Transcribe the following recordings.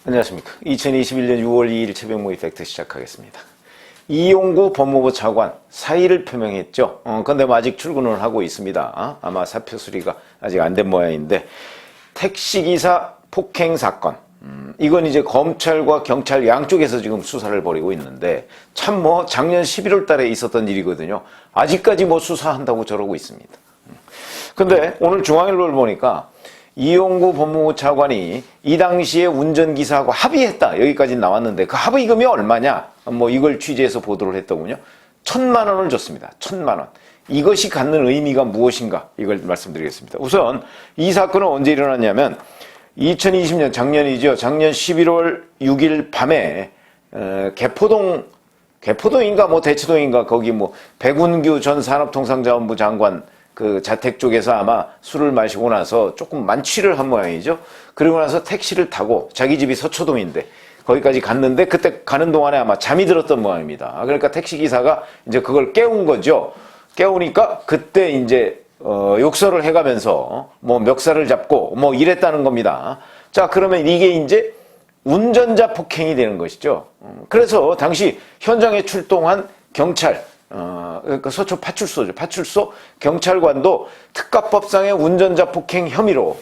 안녕하십니까. 2021년 6월 2일 새벽 모의 팩트 시작하겠습니다. 이용구 법무부 차관 사의를 표명했죠. 근데 아직 출근을 하고 있습니다. 아마 사표 수리가 아직 안 된 모양인데, 택시기사 폭행 사건. 이건 이제 검찰과 경찰 양쪽에서 지금 수사를 벌이고 있는데, 참 작년 11월 달에 있었던 일이거든요. 아직까지 수사한다고 저러고 있습니다. 근데 오늘 중앙일보를 보니까 이용구 법무부 차관이 이 당시에 운전기사하고 합의했다. 여기까지 나왔는데 그 합의금이 얼마냐? 이걸 취재해서 보도를 했더군요. 1,000만 원을 줬습니다. 1,000만 원. 이것이 갖는 의미가 무엇인가? 이걸 말씀드리겠습니다. 우선 이 사건은 언제 일어났냐면 2020년 작년이죠. 작년 11월 6일 밤에 개포동인가 대치동인가 거기 백운규 전 산업통상자원부 장관 그 자택 쪽에서 아마 술을 마시고 나서 조금 만취를 한 모양이죠. 그리고 나서 택시를 타고 자기 집이 서초동인데 거기까지 갔는데 그때 가는 동안에 아마 잠이 들었던 모양입니다. 그러니까 택시기사가 이제 그걸 깨운 거죠. 깨우니까 그때 이제 욕설을 해가면서 멱살을 잡고 이랬다는 겁니다. 자, 그러면 이게 이제 운전자 폭행이 되는 것이죠. 그래서 당시 현장에 출동한 경찰, 그러니까 서초 파출소죠. 파출소 경찰관도 특가법상의 운전자 폭행 혐의로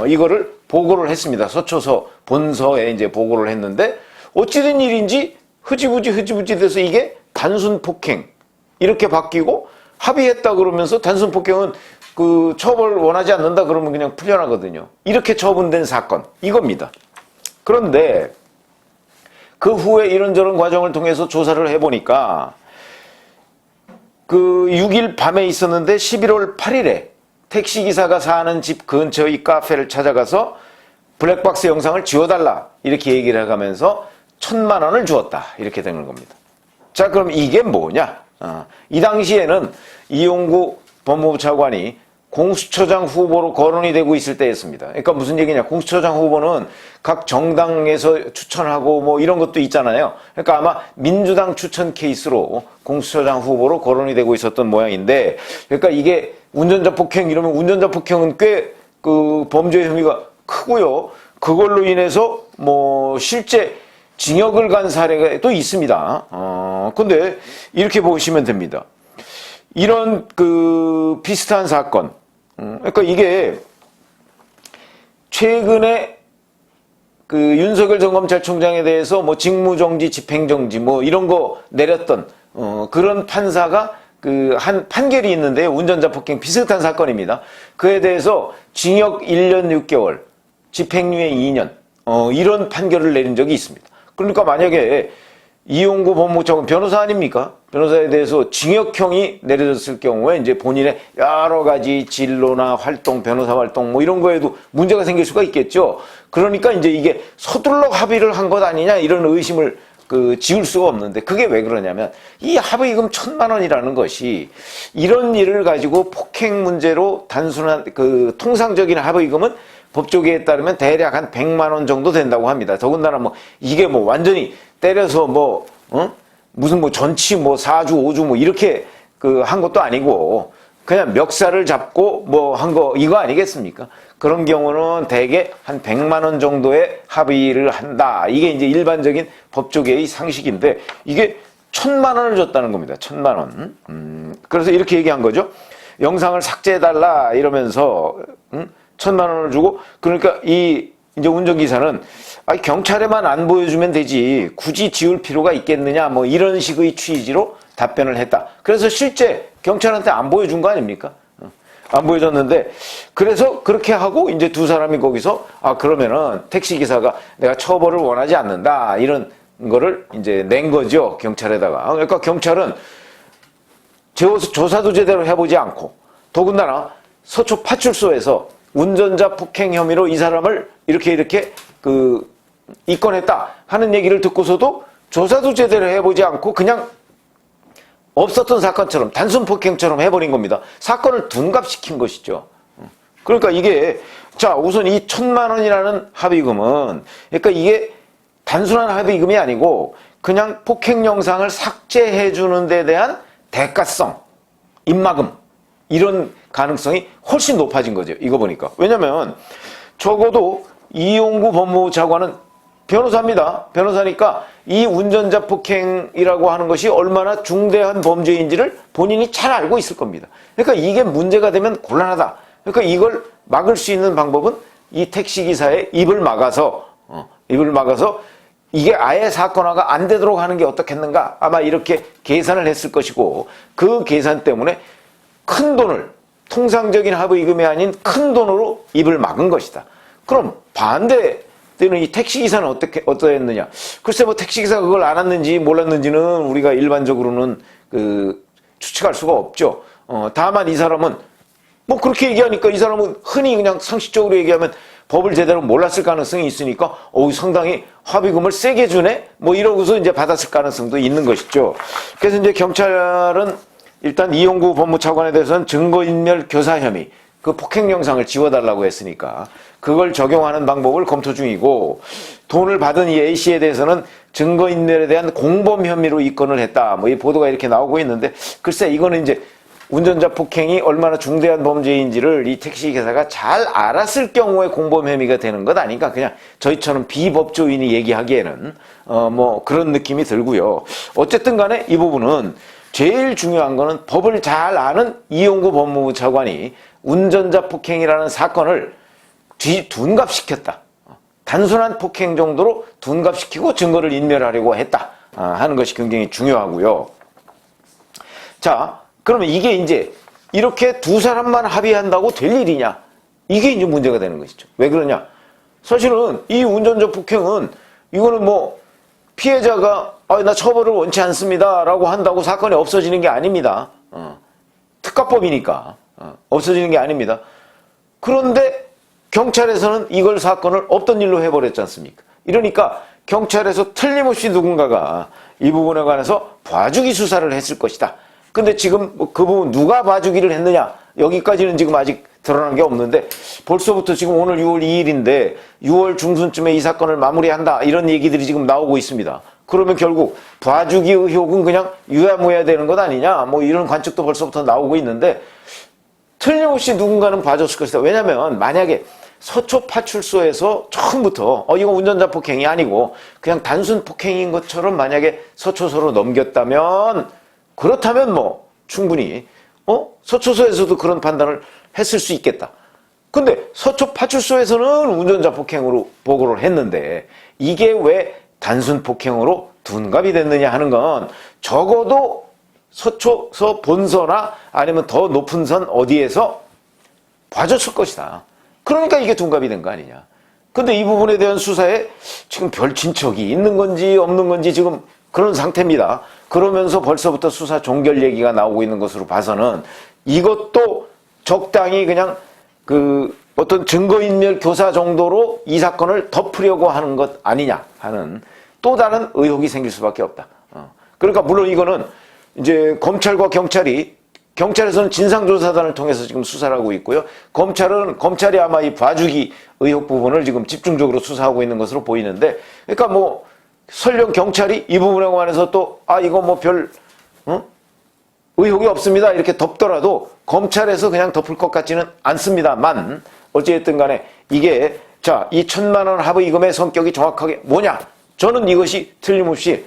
이거를 보고를 했습니다. 서초서 본서에 이제 보고를 했는데 어찌된 일인지 흐지부지 돼서 이게 단순 폭행 이렇게 바뀌고 합의했다 그러면서 단순 폭행은 그 처벌 원하지 않는다 그러면 그냥 풀려나거든요. 이렇게 처분된 사건 이겁니다. 그런데 그 후에 이런저런 과정을 통해서 조사를 해보니까 그 6일 밤에 있었는데 11월 8일에 택시기사가 사는 집 근처의 카페를 찾아가서 블랙박스 영상을 지워달라 이렇게 얘기를 해가면서 1,000만 원을 주었다 이렇게 되는 겁니다. 자, 그럼 이게 뭐냐? 이 당시에는 이용구 법무부 차관이 공수처장 후보로 거론이 되고 있을 때였습니다. 그러니까 무슨 얘기냐? 공수처장 후보는 각 정당에서 추천하고 이런 것도 있잖아요. 그러니까 아마 민주당 추천 케이스로 공수처장 후보로 거론이 되고 있었던 모양인데, 그러니까 이게 운전자 폭행 이러면 운전자 폭행은 꽤 그 범죄 혐의가 크고요. 그걸로 인해서 실제 징역을 간 사례가 또 있습니다. 근데 이렇게 보시면 됩니다. 이런 그 비슷한 사건. 그러니까 이게 최근에 그 윤석열 전 검찰총장에 대해서 직무정지, 집행정지 이런 거 내렸던 그런 판사가 그 한 판결이 있는데 운전자 폭행 비슷한 사건입니다. 그에 대해서 징역 1년 6개월, 집행유예 2년 이런 판결을 내린 적이 있습니다. 그러니까 만약에 이용구 법무부 차관 변호사 아닙니까? 변호사에 대해서 징역형이 내려졌을 경우에 이제 본인의 여러 가지 진로나 활동, 변호사 활동 이런 거에도 문제가 생길 수가 있겠죠. 그러니까 이제 이게 서둘러 합의를 한 것 아니냐 이런 의심을 지울 수가 없는데 그게 왜 그러냐면 이 합의금 1,000만 원이라는 것이 이런 일을 가지고 폭행 문제로 단순한 그 통상적인 합의금은 법조계에 따르면 대략 한 100만 원 정도 된다고 합니다. 더군다나 이게 완전히 때려서 무슨 전치 4주 5주 이렇게 한 것도 아니고 그냥 멱살을 잡고 한 거 이거 아니겠습니까? 그런 경우는 대개 한 100만 원 정도의 합의를 한다. 이게 이제 일반적인 법조계의 상식인데 이게 1,000만 원을 줬다는 겁니다. 1,000만 원. 그래서 이렇게 얘기한 거죠. 영상을 삭제해달라 이러면서 1,000만 원을 주고 그러니까 이제 운전기사는 경찰에만 안 보여주면 되지 굳이 지울 필요가 있겠느냐 이런 식의 취지로 답변을 했다. 그래서 실제 경찰한테 안 보여준 거 아닙니까? 안 보여줬는데 그래서 그렇게 하고 이제 두 사람이 거기서 그러면은 택시기사가 내가 처벌을 원하지 않는다 이런 거를 이제 낸 거죠. 경찰에다가. 그러니까 경찰은 조사도 제대로 해보지 않고 더군다나 서초 파출소에서 운전자 폭행 혐의로 이 사람을 이렇게 입건했다 하는 얘기를 듣고서도 조사도 제대로 해보지 않고 그냥 없었던 사건처럼 단순 폭행처럼 해버린 겁니다. 사건을 둔갑시킨 것이죠. 그러니까 이게 자 우선 이 1,000만 원이라는 합의금은 그러니까 이게 단순한 합의금이 아니고 그냥 폭행 영상을 삭제해 주는 데 대한 대가성, 입막음 이런 가능성이 훨씬 높아진 거죠. 이거 보니까. 왜냐면 적어도 이용구 법무부 차관은 변호사입니다. 변호사니까 이 운전자 폭행이라고 하는 것이 얼마나 중대한 범죄인지를 본인이 잘 알고 있을 겁니다. 그러니까 이게 문제가 되면 곤란하다. 그러니까 이걸 막을 수 있는 방법은 이 택시기사의 입을 막아서 이게 아예 사건화가 안 되도록 하는 게 어떻겠는가, 아마 이렇게 계산을 했을 것이고, 그 계산 때문에 큰 돈을, 통상적인 합의금이 아닌 큰 돈으로 입을 막은 것이다. 그럼 반대되는 이 택시기사는 어떠했느냐? 글쎄 뭐 택시기사가 그걸 알았는지 몰랐는지는 우리가 일반적으로는 추측할 수가 없죠. 다만 이 사람은 뭐 그렇게 얘기하니까 이 사람은 흔히 그냥 상식적으로 얘기하면 법을 제대로 몰랐을 가능성이 있으니까 상당히 합의금을 세게 주네? 뭐 이러고서 이제 받았을 가능성도 있는 것이죠. 그래서 이제 경찰은 일단 이용구 법무차관에 대해서는 증거인멸 교사 혐의, 그 폭행 영상을 지워달라고 했으니까 그걸 적용하는 방법을 검토 중이고, 돈을 받은 이 A씨에 대해서는 증거인멸에 대한 공범 혐의로 입건을 했다. 뭐 이 보도가 이렇게 나오고 있는데, 글쎄 이거는 이제 운전자 폭행이 얼마나 중대한 범죄인지를 이 택시기사가 잘 알았을 경우에 공범 혐의가 되는 것 아닌가, 그냥 저희처럼 비법조인이 얘기하기에는 뭐 그런 느낌이 들고요. 어쨌든 간에 이 부분은 제일 중요한 거는 법을 잘 아는 이용구 법무부 차관이 운전자 폭행이라는 사건을 둔갑시켰다. 단순한 폭행 정도로 둔갑시키고 증거를 인멸하려고 했다 하는 것이 굉장히 중요하고요. 자, 그러면 이게 이제 이렇게 두 사람만 합의한다고 될 일이냐? 이게 이제 문제가 되는 것이죠. 왜 그러냐? 사실은 이 운전자 폭행은 이거는 뭐 피해자가 나 처벌을 원치 않습니다 라고 한다고 사건이 없어지는 게 아닙니다. 특가법이니까 없어지는 게 아닙니다. 그런데 경찰에서는 이걸 사건을 없던 일로 해버렸지 않습니까? 이러니까 경찰에서 틀림없이 누군가가 이 부분에 관해서 봐주기 수사를 했을 것이다. 근데 지금 그 부분 누가 봐주기를 했느냐, 여기까지는 지금 아직 드러난 게 없는데, 벌써부터 지금 오늘 6월 2일인데 6월 중순쯤에 이 사건을 마무리한다 이런 얘기들이 지금 나오고 있습니다. 그러면 결국 봐주기 의혹은 그냥 유야무야 되는 것 아니냐, 뭐 이런 관측도 벌써부터 나오고 있는데, 틀림없이 누군가는 봐줬을 것이다. 왜냐면 만약에 서초파출소에서 처음부터 이거 운전자 폭행이 아니고 그냥 단순 폭행인 것처럼 만약에 서초소로 넘겼다면, 그렇다면 뭐 충분히 서초소에서도 그런 판단을 했을 수 있겠다. 근데 서초파출소에서는 운전자 폭행으로 보고를 했는데 이게 왜 단순 폭행으로 둔갑이 됐느냐 하는 건 적어도 서초서 본서나 아니면 더 높은 선 어디에서 봐줬을 것이다. 그러니까 이게 둔갑이 된 거 아니냐. 근데 이 부분에 대한 수사에 지금 별 진척이 있는 건지 없는 건지 지금 그런 상태입니다. 그러면서 벌써부터 수사 종결 얘기가 나오고 있는 것으로 봐서는 이것도 적당히 그냥 어떤 증거인멸 교사 정도로 이 사건을 덮으려고 하는 것 아니냐 하는 또 다른 의혹이 생길 수밖에 없다. 그러니까 물론 이거는 이제 검찰과 경찰에서는 진상조사단을 통해서 지금 수사를 하고 있고요. 검찰이 아마 이 봐주기 의혹 부분을 지금 집중적으로 수사하고 있는 것으로 보이는데, 그러니까 뭐 설령 경찰이 이 부분에 관해서 또 이거 뭐 별 의혹이 없습니다 이렇게 덮더라도 검찰에서 그냥 덮을 것 같지는 않습니다만, 어찌됐든 간에 이게 이 1,000만 원 합의금의 성격이 정확하게 뭐냐, 저는 이것이 틀림없이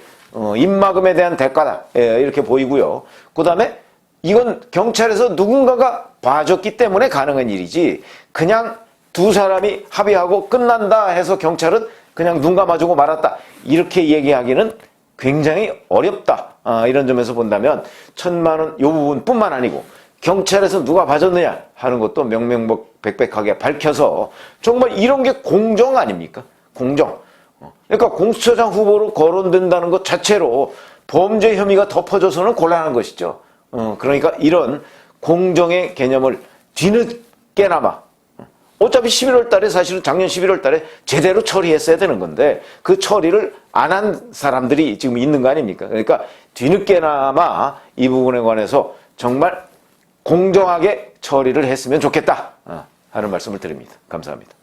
입막음에 대한 대가다 이렇게 보이고요. 그 다음에 이건 경찰에서 누군가가 봐줬기 때문에 가능한 일이지, 그냥 두 사람이 합의하고 끝난다 해서 경찰은 그냥 눈 감아주고 말았다 이렇게 얘기하기는 굉장히 어렵다. 이런 점에서 본다면 1,000만 원 이 부분뿐만 아니고 경찰에서 누가 봐줬느냐 하는 것도 명명백백하게 밝혀서 정말 이런 게 공정 아닙니까? 공정. 그러니까 공수처장 후보로 거론된다는 것 자체로 범죄 혐의가 덮어져서는 곤란한 것이죠. 그러니까 이런 공정의 개념을 뒤늦게나마, 어차피 11월 달에 사실은 작년 11월 달에 제대로 처리했어야 되는 건데 그 처리를 안 한 사람들이 지금 있는 거 아닙니까? 그러니까 뒤늦게나마 이 부분에 관해서 정말 공정하게 처리를 했으면 좋겠다 하는 말씀을 드립니다. 감사합니다.